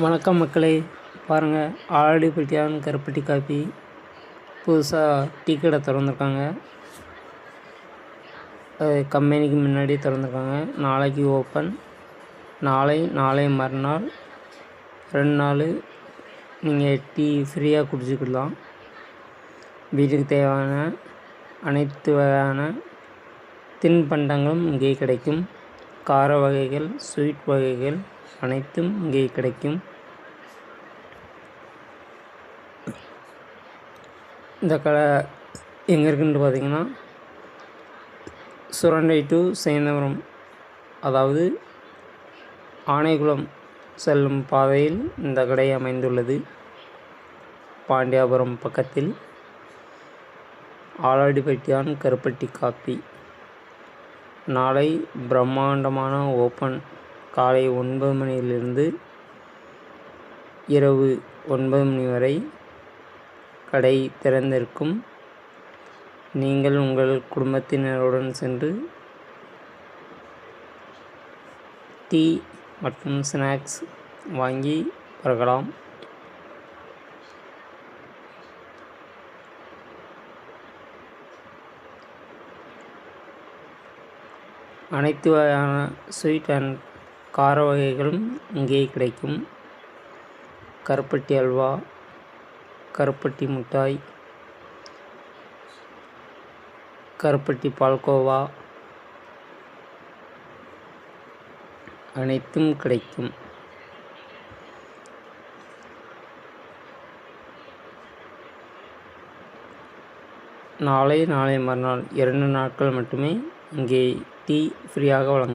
வணக்கம் மக்களே, பாருங்கள் ஆலடிப்பட்டியான் கருப்பட்டி காப்பி புதுசாக டீ கடை திறந்துருக்காங்க. கம்பெனிக்கு முன்னாடி திறந்துருக்காங்க. நாளைக்கு ஓப்பன். நாளை மறுநாள் 2 நாள் நீங்கள் டீ ஃப்ரீயாக குடிச்சிக்கலாம். வீட்டுக்கு தேவையான அனைத்து வகையான தின்பண்டங்களும் இங்கே கிடைக்கும். கார வகைகள், ஸ்வீட் வகைகள் அனைத்தும் இங்கே கிடைக்கும். இந்த கடை எங்கே இருக்குன்னு பார்த்தீங்கன்னா, சுரண்டை டு சேந்தமரம், அதாவது ஆனைக்குளம் செல்லும் பாதையில் இந்த கடை அமைந்துள்ளது. பாண்டியாபுரம் பக்கத்தில் ஆலடிப்பட்டியான் கருப்பட்டி காப்பி. நாளை பிரம்மாண்டமான ஓப்பன். காலை 9 மணியிலிருந்து இரவு 9 மணி வரை கடை திறந்திருக்கும். நீங்கள் உங்கள் குடும்பத்தினருடன் சென்று டீ மற்றும் ஸ்நாக்ஸ் வாங்கி பருகலாம். அனைத்து வகையான ஸ்வீட் அண்ட் கார வகைகளும் இங்கே கிடைக்கும். கருப்பட்டி அல்வா, கருப்பட்டி மிட்டாய், கருப்பட்டி பால்கோவா அனைத்தும் கிடைக்கும். நாளை மறுநாள் 2 நாட்கள் மட்டுமே இங்கே டீ ஃப்ரீயாக வழங்கும்.